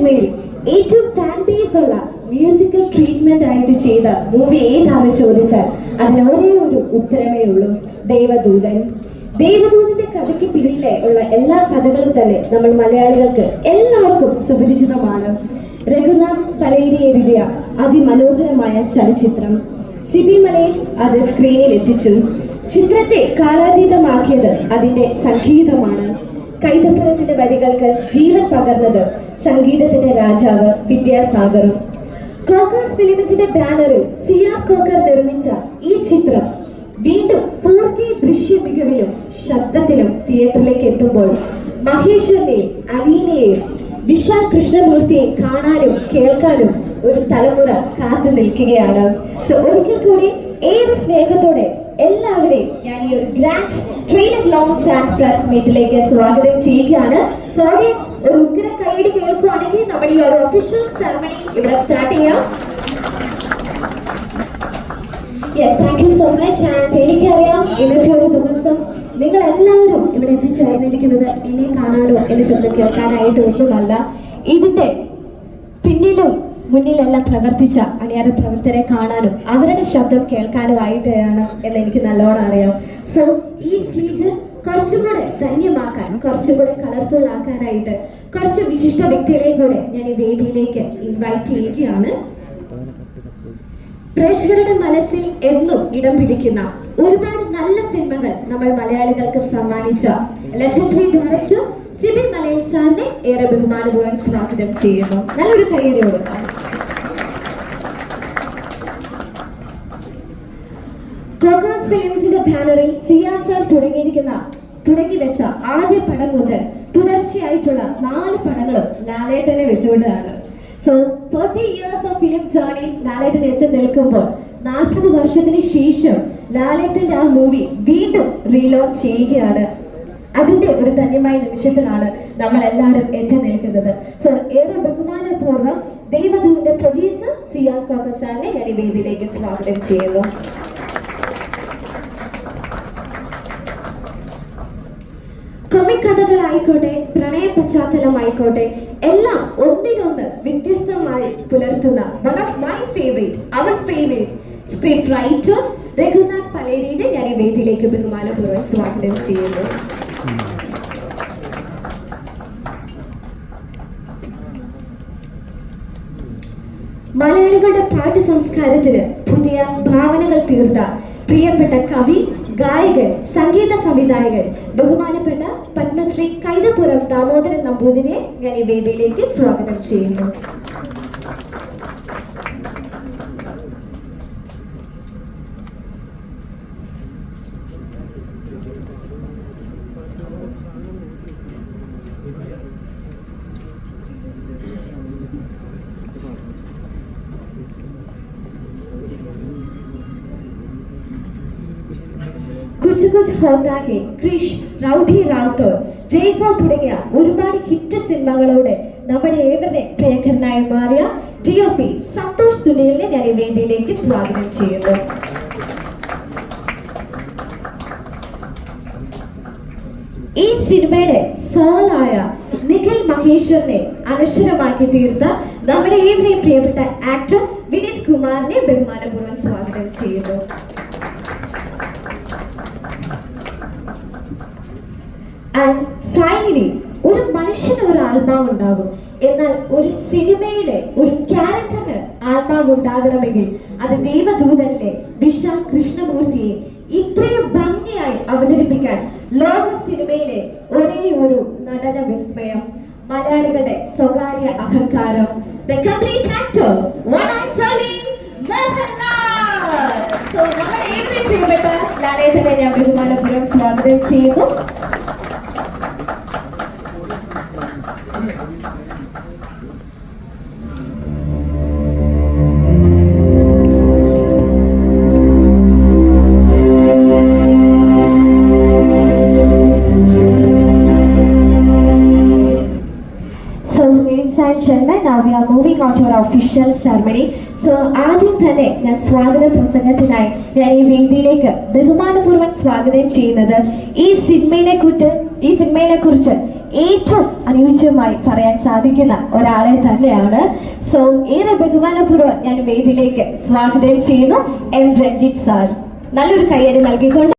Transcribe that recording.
സിനിമയിൽ ഏറ്റവും fan base ഉള്ള മ്യൂസിക്കൽ ട്രീറ്റ്മെന്റ് ആയിട്ട് ചെയ്ത മൂവി ഏതാണെന്ന് ചോദിച്ചാൽ അതിന് ഒരേ ഒരു ഉത്തരമേ ഉള്ളൂ, ദേവദൂതൻ. ദേവദൂതന്റെ കഥയ്ക്ക് പിന്നിലെ ഉള്ള എല്ലാ കഥകളും തന്നെ നമ്മൾ മലയാളികൾക്ക് എല്ലാവർക്കും സുപരിചിതമാണ്. രഘുനാഥ് പലേരി എഴുതിയ അതിമനോഹരമായ ചലച്ചിത്രം സിബി മലയിൽ അത് സ്ക്രീനിൽ എത്തിച്ചു. ചിത്രത്തെ കാലാതീതമാക്കിയത് അതിന്റെ സംഗീതമാണ്. കൈതപ്പുറത്തിന്റെ വരികൾക്ക് ജീവൻ പകർന്നത് സംഗീതത്തിന്റെ രാജാവ് വിദ്യാസാഗറും. കോക്കേഴ്സ് ഫിലിംസിന്റെ ബാനറിൽ സിആർ കോക്കർ നിർമ്മിച്ച ഈ ചിത്രം വീണ്ടും 4K ദൃശ്യ മികവിലും ശബ്ദത്തിലും തിയേറ്ററിലേക്ക് എത്തുമ്പോൾ മഹേശ്വരനെയും അലീനയെയും വിശാൽ കൃഷ്ണമൂർത്തിയെയും കാണാനും കേൾക്കാനും ഒരു തലമുറ കാത്തു നിൽക്കുകയാണ്. സോ ഒരിക്കൽ കൂടി ഏറെ സ്നേഹത്തോടെ എല്ലാവരെയും ഞാൻ ഈ ഒരു grand trailer launch and press മീറ്റിലേക്ക് സ്വാഗതം ചെയ്യുകയാണ്. സോ ഓഡിയൻസ് ഒരു ഉഗ്ര കൈയടി കേൾക്കുകയാണെങ്കിൽ നമ്മുടെ ഈ ഒരു ഒഫീഷ്യൽ സെറമണി ഇവിടെ സ്റ്റാർട്ട് ചെയ്യാം. Yes, thank you so much. And എനിക്കറിയാം ഇന്നത്തെ ഒരു ദിവസം നിങ്ങൾ എല്ലാവരും ഇവിടെ എത്തിച്ചേർന്നിരിക്കുന്നത് എന്നെ കാണാനോ എന്റെ ശബ്ദം കേൾക്കാനായിട്ട് ഒന്നുമല്ല, ഇതിന്റെ പിന്നിലും മുന്നിലെല്ലാം പ്രവർത്തിച്ച അണിയറ പ്രവർത്തകരെ കാണാനും അവരുടെ ശബ്ദം കേൾക്കാനുമായിട്ടാണ് എന്ന് എനിക്ക് നല്ലോണം അറിയാം. സോ ഈ സ്റ്റേജ് കുറച്ചും കൂടെ ധന്യമാക്കാൻ, കുറച്ചും കൂടെ കളർഫുൾ ആക്കാനായിട്ട് കുറച്ച് വിശിഷ്ട വ്യക്തികളെയും കൂടെ ഞാൻ ഈ വേദിയിലേക്ക് ഇൻവൈറ്റ് ചെയ്യുകയാണ്. പ്രേക്ഷകരുടെ മനസ്സിൽ എന്നും ഇടം പിടിക്കുന്ന ഒരുപാട് നല്ല സിനിമകൾ നമ്മൾ മലയാളികൾക്ക് സമ്മാനിച്ച ലെജൻഡറി ഡയറക്ടർ സിബി മലയിൽ സാറിനെ ഏറെ ബഹുമാനപൂർവ്വം സ്വാഗതം ചെയ്യുന്നു. നല്ലൊരു കൈയ്യടി കൊടുക്കാം. കോക്കേഴ്സ് ഫിലിംസിന്റെ ബാനറിൽ സിആർ സാർ തുടങ്ങി വെച്ച ആദ്യ പടം മുതൽ തുടർച്ചയായിട്ടുള്ള 4 പടങ്ങളും ലാലേട്ടനെ വെച്ചുകൊണ്ടാണ്. So 40 years of film journey Lalettan എത്തി നിൽക്കുമ്പോൾ 40 വർഷത്തിന് ശേഷം ലാലേട്ടന്റെ ആ മൂവി വീണ്ടും റീലോഞ്ച് ചെയ്യുകയാണ്. അതിന്റെ ഒരു ധന്യമായ നിമിഷത്തിലാണ് നമ്മൾ എല്ലാവരും എത്തി നിൽക്കുന്നത്. സോ ഏറെ ബഹുമാനപൂർവ്വം ദേവദൂതന്റെ പ്രൊഡ്യൂസർ സിആർ കോക്കർ സാറിനെ ഞാൻ ഈ വേദിയിലേക്ക് സ്വാഗതം ചെയ്യുന്നു. കൊമിക് കഥകളായിക്കോട്ടെ, പ്രണയ പശ്ചാത്തലമായിക്കോട്ടെ, എല്ലാം ഒന്നിനൊന്ന് വ്യത്യസ്തമായി പുലർത്തുന്ന one of my favourite, our favourite script writer Raghunath പലേരിയെ ഞാൻ ഈ വേദിയിലേക്ക് ബഹുമാനപൂർവ്വം സ്വാഗതം ചെയ്യുന്നു. മലയാളികളുടെ പാട്ട് സംസ്കാരത്തിന് പുതിയ ഭാവനകൾ തീർത്ത പ്രിയപ്പെട്ട കവി, ഗായകൻ, സംഗീത സംവിധായകൻ, ബഹുമാനപ്പെട്ട പത്മശ്രീ കൈതപ്പുറം ദാമോദരൻ നമ്പൂതിരിയെ ഞാൻ ഈ വേദിയിലേക്ക് സ്വാഗതം ചെയ്യുന്നു. കുച്ച് കുച്ച് ഹോത്താ ഹേ, ക്രിഷ്, റൗഡി റാത്തോർ, ജയ്കോ തുടങ്ങിയ ഒരുപാട് ഹിറ്റ് സിനിമകളോടെ നമ്മുടെ ഏവരുടെ പ്രിയങ്കരനായി മാറിയ DOP സന്തോഷ് തുണിയലിനെ ഞാൻ ഈ വേദിയിലേക്ക് സ്വാഗതം ചെയ്യുന്നു. ഈ സിനിമയുടെ സോളായ നിഖിൽ മഹേശ്വരനെ അനശ്വരമാക്കി തീർത്ത നമ്മുടെ ഏവരെയും പ്രിയപ്പെട്ട ആക്ടർ വിനീത് കുമാറിനെ ബഹുമാനപൂർവ്വം സ്വാഗതം ചെയ്യുന്നു. ആൻഡ് ഫൈനലി, ഒരു മനുഷ്യന് ഒരു ആത്മാവ് ഉണ്ടാകും, എന്നാൽ ഒരു സിനിമയിലെ ഒരു ക്യാരക്ടറിന് ആത്മാവ് ഉണ്ടാകണമെങ്കിൽ അത് ദേവദൂതനിലെ വിശാൽ കൃഷ്ണമൂർത്തിയെ ഇത്രയും ഭംഗിയായി അവതരിപ്പിക്കാൻ ലോക സിനിമയിലെ ഒരേ ഒരു നടന വിസ്മയം, മലയാളികളുടെ സ്വകാര്യ അഹങ്കാരം, the complete actor, one and only Mohanlal. So നമ്മുടെ ഏവരെയും പ്രിയപ്പെട്ട ലാലേട്ടനെ ഞാൻ ബഹുമാനപൂർവ്വം സ്വാഗതം ചെയ്യുന്നു. Now we are moving on to our official ceremony. So ആദ്യം തന്നെ ഞാൻ സ്വാഗത പ്രസംഗത്തിനായി ഞാൻ ഈ വേദിയിലേക്ക് ബഹുമാനപൂർവ്വം സ്വാഗതം ചെയ്യുന്നത് ഈ സിനിമയെ കുറിച്ച് ഏറ്റവും അനുയോജ്യമായി പറയാൻ സാധിക്കുന്ന ഒരാളെ തന്നെയാണ്. സോ ഏറെ ബഹുമാനപൂർവ്വം ഞാൻ വേദിയിലേക്ക് സ്വാഗതം ചെയ്യുന്നു എം രഞ്ജിത്ത് സാർ. നല്ലൊരു കയ്യടി നൽകിക്കൊണ്ട്